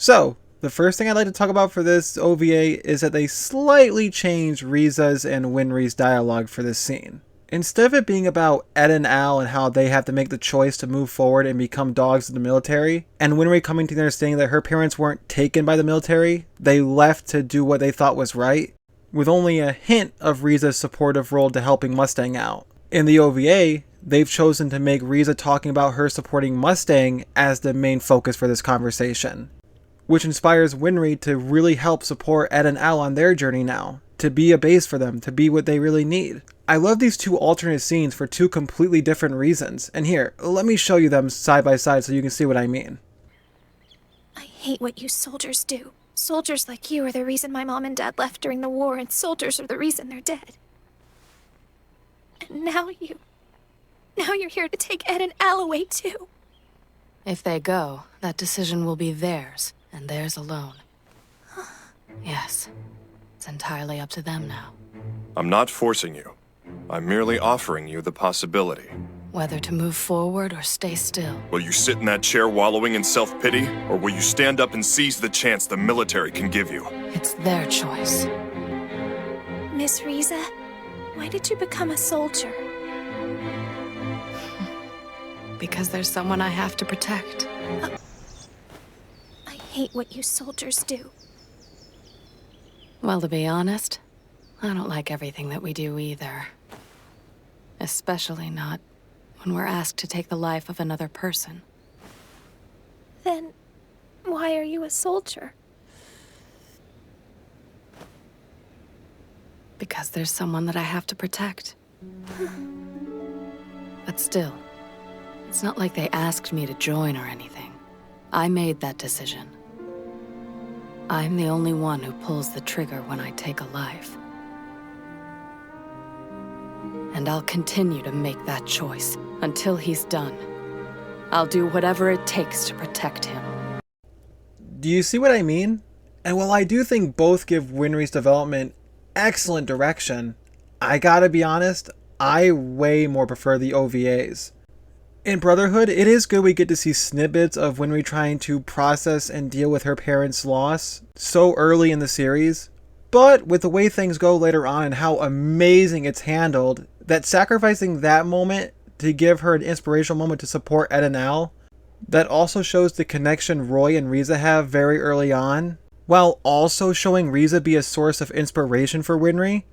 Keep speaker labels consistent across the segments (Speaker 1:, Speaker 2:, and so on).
Speaker 1: So, the first thing I'd like to talk about for this OVA is that they slightly changed Riza's and Winry's dialogue for this scene. Instead of it being about Ed and Al and how they have to make the choice to move forward and become dogs in the military, and Winry coming to the understanding that her parents weren't taken by the military, they left to do what they thought was right, with only a hint of Riza's supportive role to helping Mustang out. In the OVA, they've chosen to make Riza talking about her supporting Mustang as the main focus for this conversation, which inspires Winry to really help support Ed and Al on their journey now, to be a base for them, to be what they really need. I love these two alternate scenes for two completely different reasons, and here, let me show you them side by side so you can see what I mean.
Speaker 2: I hate what you soldiers do. Soldiers like you are the reason my mom and dad left during the war, and soldiers are the reason they're dead. And now you're here to take Ed and Al away too.
Speaker 3: If they go, that decision will be theirs, and theirs alone. Yes, it's entirely up to them now.
Speaker 4: I'm not forcing you. I'm merely offering you the possibility.
Speaker 3: Whether to move forward or stay still.
Speaker 4: Will you sit in that chair wallowing in self-pity, or will you stand up and seize the chance the military can give you?
Speaker 3: It's their choice.
Speaker 2: Miss Riza, why did you become a soldier?
Speaker 3: Because there's someone I have to protect.
Speaker 2: I hate what you soldiers do.
Speaker 3: Well, to be honest, I don't like everything that we do either. Especially not when we're asked to take the life of another person.
Speaker 2: Then, why are you a soldier?
Speaker 3: Because there's someone that I have to protect. But still, it's not like they asked me to join or anything. I made that decision. I'm the only one who pulls the trigger when I take a life. And I'll continue to make that choice until he's done. I'll do whatever it takes to protect him.
Speaker 1: Do you see what I mean? And while I do think both give Winry's development excellent direction, I gotta be honest, I way more prefer the OVAs. In Brotherhood, it is good we get to see snippets of Winry trying to process and deal with her parents' loss so early in the series, but with the way things go later on and how amazing it's handled, that sacrificing that moment to give her an inspirational moment to support Ed and Al, that also shows the connection Roy and Riza have very early on, while also showing Riza be a source of inspiration for Winry.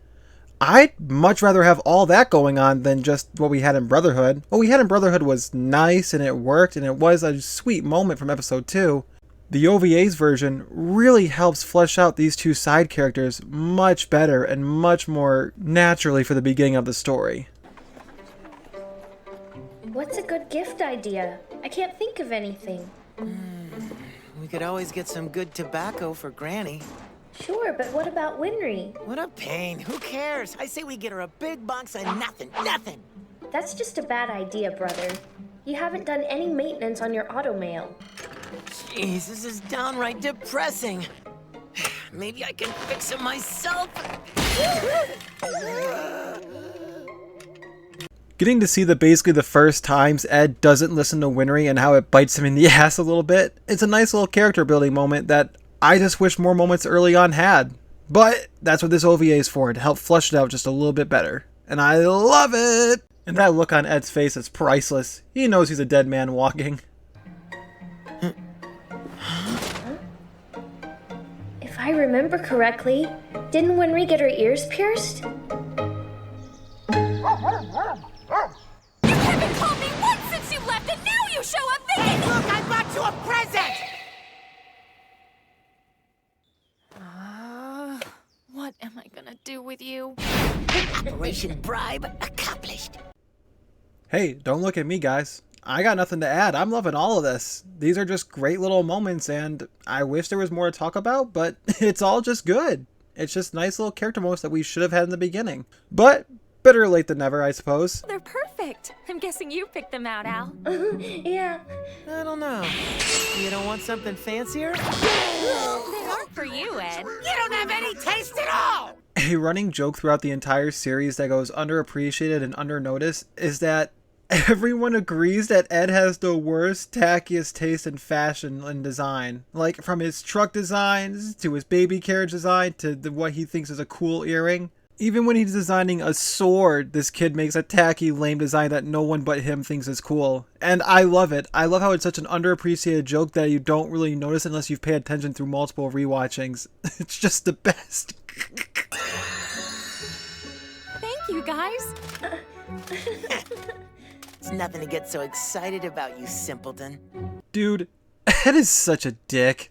Speaker 1: I'd much rather have all that going on than just what we had in Brotherhood. What we had in Brotherhood was nice and it worked and it was a sweet moment from episode 2. The OVA's version really helps flesh out these two side characters much better and much more naturally for the beginning of the story.
Speaker 5: What's a good gift idea? I can't think of anything.
Speaker 6: We could always get some good tobacco for Granny.
Speaker 5: Sure, but what about Winry?
Speaker 6: What a pain. Who cares? I say we get her a big box of nothing.
Speaker 5: That's just a bad idea, brother. You haven't done any maintenance on your automail.
Speaker 6: Jeez, this is downright depressing. Maybe I can fix it myself.
Speaker 1: Getting to see basically the first times Ed doesn't listen to Winry and how it bites him in the ass a little bit, it's a nice little character building moment that I just wish more moments early on had. But that's what this OVA is for, to help flesh it out just a little bit better. And I love it! And that look on Ed's face is priceless. He knows he's a dead man walking.
Speaker 5: If I remember correctly, didn't Winry get her ears pierced?
Speaker 2: You haven't called me once since you left, and now you show up thinking—
Speaker 6: Hey, look, I bought you a present!
Speaker 2: What am I gonna do with you?
Speaker 6: Operation Bribe accomplished.
Speaker 1: Hey, don't look at me, guys. I got nothing to add. I'm loving all of this. These are just great little moments, and I wish there was more to talk about, but it's all just good. It's just nice little character moments that we should have had in the beginning. But better late than never, I suppose.
Speaker 2: They're perfect. I'm guessing you picked them out, Al.
Speaker 5: Yeah.
Speaker 6: I don't know. You don't want something fancier?
Speaker 2: They aren't for you, Ed.
Speaker 6: You don't have any taste at all!
Speaker 1: A running joke throughout the entire series that goes underappreciated and undernoticed is that Everyone agrees that Ed has the worst, tackiest taste in fashion and design. Like, from his truck designs, to his baby carriage design, to what he thinks is a cool earring. Even when he's designing a sword, this kid makes a tacky, lame design that no one but him thinks is cool. And I love it. I love how it's such an underappreciated joke that you don't really notice unless you've paid attention through multiple rewatchings. It's just the best.
Speaker 2: Thank you, guys.
Speaker 6: It's nothing to get so excited about, you simpleton.
Speaker 1: Dude, Ed is such a dick.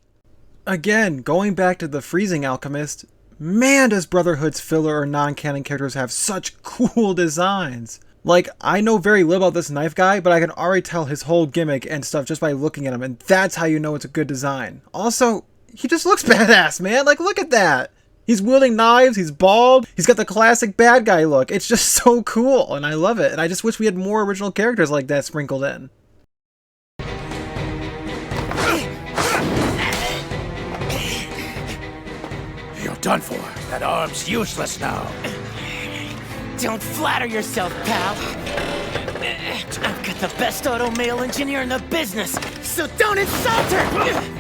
Speaker 1: Again, going back to the Freezing Alchemist, man, does Brotherhood's filler or non-canon characters have such cool designs. Like, I know very little about this knife guy, but I can already tell his whole gimmick and stuff just by looking at him, and that's how you know it's a good design. Also, he just looks badass, man. Like, look at that. He's wielding knives, he's bald, he's got the classic bad guy look. It's just so cool, and I love it. And I just wish we had more original characters like that sprinkled in.
Speaker 7: You're done for. That arm's useless now.
Speaker 6: Don't flatter yourself, pal. I've got the best auto mail engineer in the business, so don't insult her!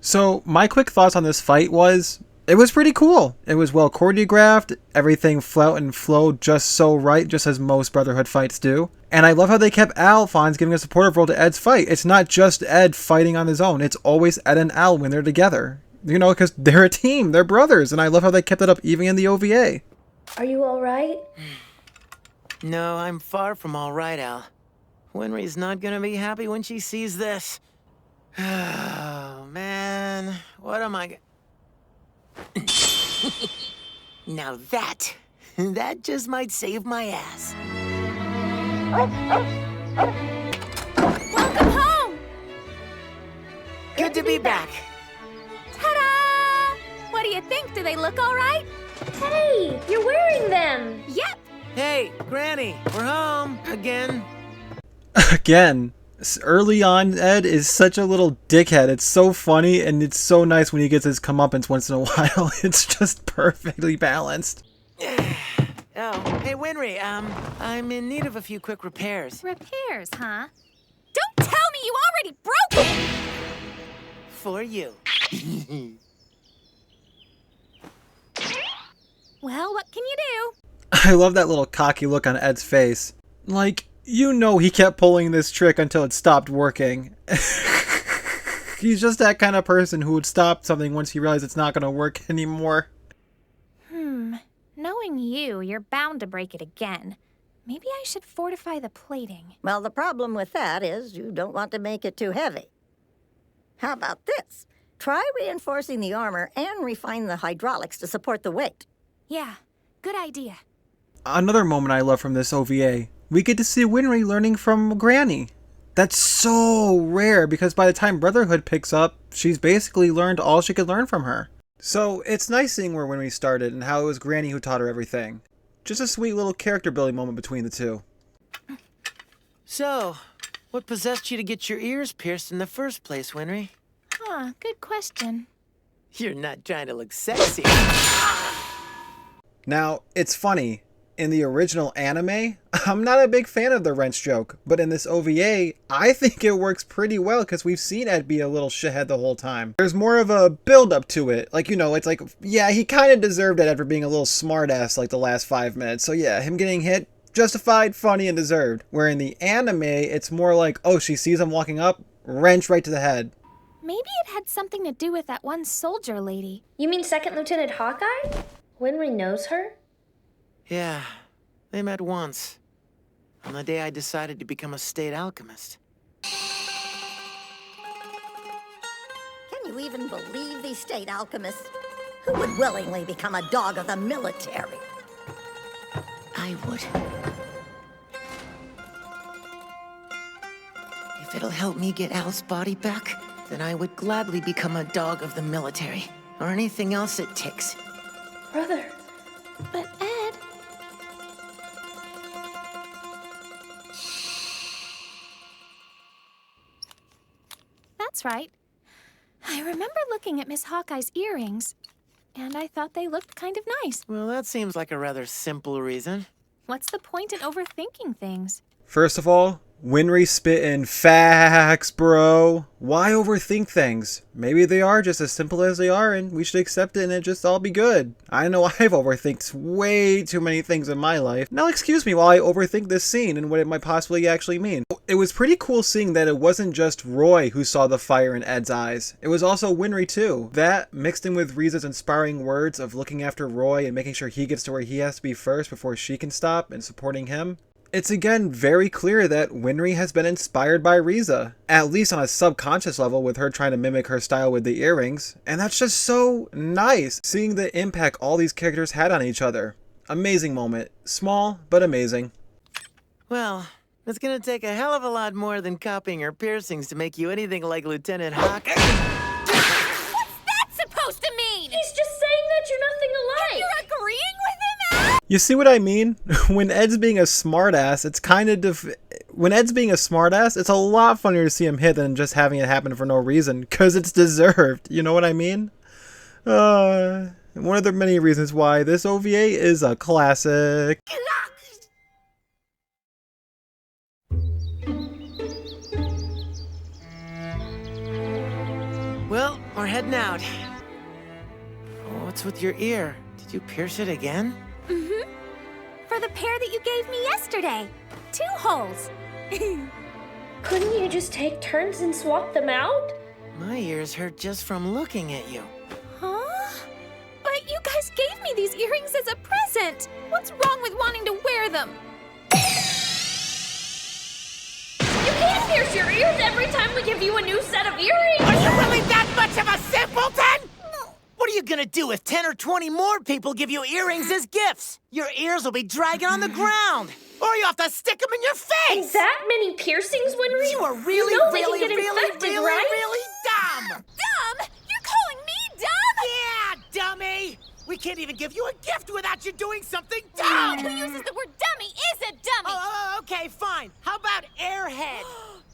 Speaker 1: So, my quick thoughts on this fight was, it was pretty cool. It was well choreographed, everything flowed and flowed just so right, just as most Brotherhood fights do. And I love how they kept Alphonse giving a supportive role to Ed's fight. It's not just Ed fighting on his own, it's always Ed and Al when they're together. You know, because they're a team, they're brothers, and I love how they kept it up even in the OVA.
Speaker 5: Are you alright?
Speaker 6: No, I'm far from all right, Al. Winry's not gonna be happy when she sees this. Oh, man. What am I... Now that just might save my ass.
Speaker 2: Welcome home!
Speaker 6: Good to be back.
Speaker 2: Ta-da! What do you think? Do they look all right?
Speaker 5: Hey, you're wearing them!
Speaker 2: Yep.
Speaker 6: Hey, Granny, we're home again.
Speaker 1: Again, early on, Ed is such a little dickhead. It's so funny, and it's so nice when he gets his comeuppance once in a while. It's just perfectly balanced.
Speaker 6: Oh, hey, Winry, I'm in need of a few quick repairs.
Speaker 2: Repairs, huh? Don't tell me you already broke it!
Speaker 6: For you.
Speaker 2: Well, what can you do?
Speaker 1: I love that little cocky look on Ed's face. Like, you know he kept pulling this trick until it stopped working. He's just that kind of person who would stop something once he realized it's not going to work anymore.
Speaker 2: Knowing you, you're bound to break it again. Maybe I should fortify the plating.
Speaker 8: Well, the problem with that is you don't want to make it too heavy. How about this? Try reinforcing the armor and refine the hydraulics to support the weight.
Speaker 2: Yeah, good idea.
Speaker 1: Another moment I love from this OVA, we get to see Winry learning from Granny. That's so rare because by the time Brotherhood picks up, she's basically learned all she could learn from her. So it's nice seeing where Winry started and how it was Granny who taught her everything. Just a sweet little character building moment between the two.
Speaker 6: So, what possessed you to get your ears pierced in the first place, Winry?
Speaker 2: Huh, good question.
Speaker 6: You're not trying to look sexy.
Speaker 1: Now, it's funny. In the original anime, I'm not a big fan of the wrench joke, but in this OVA, I think it works pretty well because we've seen Ed be a little shithead the whole time. There's more of a build-up to it. Like, you know, it's like, yeah, he kind of deserved Ed for being a little smartass like the last 5 minutes. So yeah, him getting hit, justified, funny, and deserved. Where in the anime, it's more like, oh, she sees him walking up, wrench right to the head.
Speaker 2: Maybe it had something to do with that one soldier lady.
Speaker 5: You mean Second Lieutenant Hawkeye? Winry knows her?
Speaker 6: Yeah, they met once. On the day I decided to become a state alchemist.
Speaker 8: Can you even believe these state alchemists? Who would willingly become a dog of the military?
Speaker 6: I would. If it'll help me get Al's body back, then I would gladly become a dog of the military. Or anything else it takes.
Speaker 5: Brother.
Speaker 2: But Ed... That's right. I remember looking at Miss Hawkeye's earrings, and I thought they looked kind of nice.
Speaker 6: Well, that seems like a rather simple reason.
Speaker 2: What's the point in overthinking things?
Speaker 1: First of all, Winry spittin' facts, bro. Why overthink things? Maybe they are just as simple as they are and we should accept it and it just all be good. I know I've overthinked way too many things in my life. Now excuse me while I overthink this scene and what it might possibly actually mean. It was pretty cool seeing that it wasn't just Roy who saw the fire in Ed's eyes. It was also Winry too. That, mixed in with Riza's inspiring words of looking after Roy and making sure he gets to where he has to be first before she can stop and supporting him. It's again very clear that Winry has been inspired by Riza, at least on a subconscious level with her trying to mimic her style with the earrings, and that's just so nice, seeing the impact all these characters had on each other. Amazing moment. Small, but amazing.
Speaker 6: Well, it's gonna take a hell of a lot more than copying her piercings to make you anything like Lieutenant Hawk.
Speaker 2: What's that supposed to mean?
Speaker 5: He's just saying that you're nothing alike.
Speaker 2: You're agreeing with him, Ed?
Speaker 1: You see what I mean? When Ed's being a smartass, it's kind of when Ed's being a smartass, it's a lot funnier to see him hit than just having it happen for no reason, because it's deserved. You know what I mean? One of the many reasons why this OVA is a classic.
Speaker 6: Well, we're heading out. What's with your ear? Did you pierce it again?
Speaker 2: Mm-hmm. For the pair that you gave me yesterday. 2 holes.
Speaker 5: Couldn't you just take turns and swap them out?
Speaker 6: My ears hurt just from looking at you.
Speaker 2: Huh? But you guys gave me these earrings as a present. What's wrong with wanting to wear them?
Speaker 5: You can't pierce your ears every time we give you a new set of earrings!
Speaker 6: Are you really that much of a simpleton? No. What are you gonna do if 10 or 20 more people give you earrings as gifts? Your ears will be dragging on the ground. Or you have to stick them in your face!
Speaker 5: That many piercings, Winry?
Speaker 6: You are really,
Speaker 5: you know they
Speaker 6: really,
Speaker 5: can get
Speaker 6: really,
Speaker 5: infected,
Speaker 6: really,
Speaker 5: right?
Speaker 6: really dumb!
Speaker 2: Dumb? You're calling me dumb?
Speaker 6: Yeah, dummy! We can't even give you a gift without you doing something dumb!
Speaker 2: Who uses the word dummy is a dummy!
Speaker 6: Oh, okay, fine. How about airhead?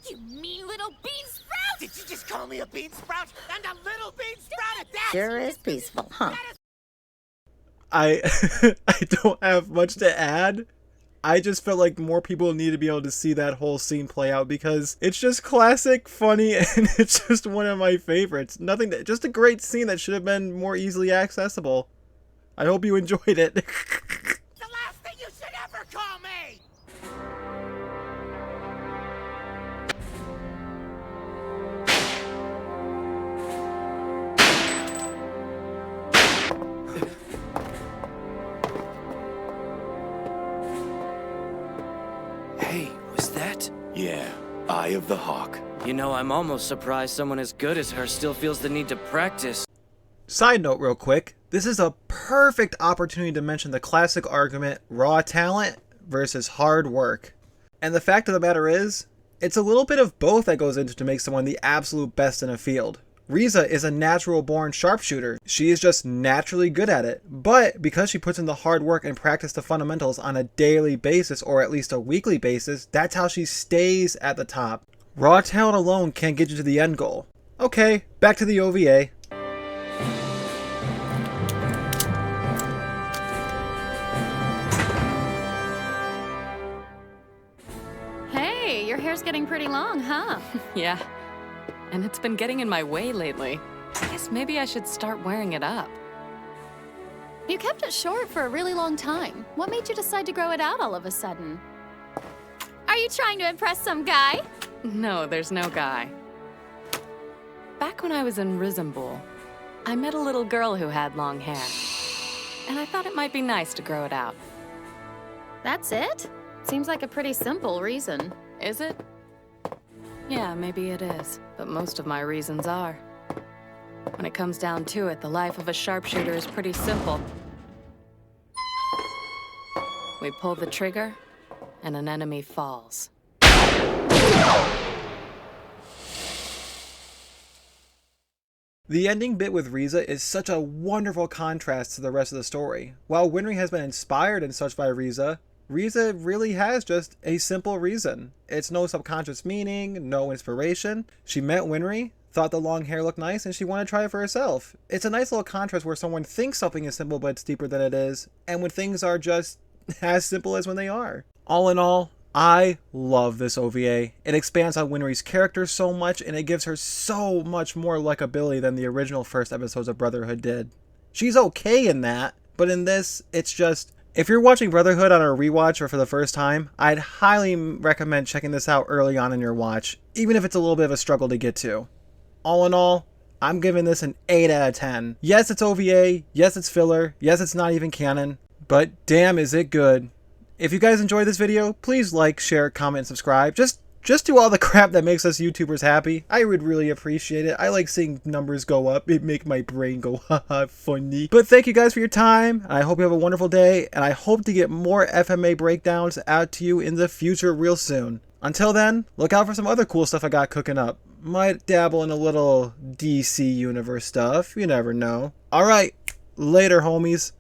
Speaker 2: You mean little bean sprout!
Speaker 6: Did you just call me a bean sprout? And a little bean sprout at that?
Speaker 8: Sure is peaceful, huh?
Speaker 1: I don't have much to add. I just felt like more people need to be able to see that whole scene play out because it's just classic, funny, and it's just one of my favorites. Just a great scene that should have been more easily accessible. I hope you enjoyed it.
Speaker 6: The last thing you should ever call me!
Speaker 7: Hey, was that?
Speaker 4: Yeah, Eye of the Hawk.
Speaker 9: You know, I'm almost surprised someone as good as her still feels the need to practice.
Speaker 1: Side note real quick, this is a perfect opportunity to mention the classic argument, raw talent versus hard work. And the fact of the matter is, it's a little bit of both that goes into to make someone the absolute best in a field. Riza is a natural born sharpshooter. She is just naturally good at it. But because she puts in the hard work and practice the fundamentals on a daily basis or at least a weekly basis, that's how she stays at the top. Raw talent alone can't get you to the end goal. Okay, back to the OVA.
Speaker 3: Hey, your hair's getting pretty long, huh? Yeah. And it's been getting in my way lately. I guess maybe I should start wearing it up.
Speaker 10: You kept it short for a really long time. What made you decide to grow it out all of a sudden?
Speaker 2: Are you trying to impress some guy?
Speaker 3: No, there's no guy. Back when I was in Rizambul, I met a little girl who had long hair. And I thought it might be nice to grow it out.
Speaker 10: That's it? Seems like a pretty simple reason.
Speaker 3: Is it? Yeah, maybe it is, but most of my reasons are. When it comes down to it, the life of a sharpshooter is pretty simple. We pull the trigger, and an enemy falls.
Speaker 1: The ending bit with Riza is such a wonderful contrast to the rest of the story. While Winry has been inspired and such by Riza, Riza really has just a simple reason. It's no subconscious meaning, no inspiration. She met Winry, thought the long hair looked nice and she wanted to try it for herself. It's a nice little contrast where someone thinks something is simple but it's deeper than it is, and when things are just as simple as when they are. All in all, I love this OVA. It expands on Winry's character so much, and it gives her so much more likability than the original first episodes of Brotherhood did. She's okay in that, but in this, it's just... If you're watching Brotherhood on a rewatch or for the first time, I'd highly recommend checking this out early on in your watch, even if it's a little bit of a struggle to get to. All in all, I'm giving this an 8 out of 10. Yes, it's OVA, yes, it's filler, yes, it's not even canon, but damn is it good. If you guys enjoyed this video, please like, share, comment, and subscribe. Just do all the crap that makes us YouTubers happy. I would really appreciate it. I like seeing numbers go up. It make my brain go haha funny. But thank you guys for your time. I hope you have a wonderful day, and I hope to get more FMA breakdowns out to you in the future real soon. Until then, look out for some other cool stuff I got cooking up. Might dabble in a little DC Universe stuff. You never know. Alright, later homies.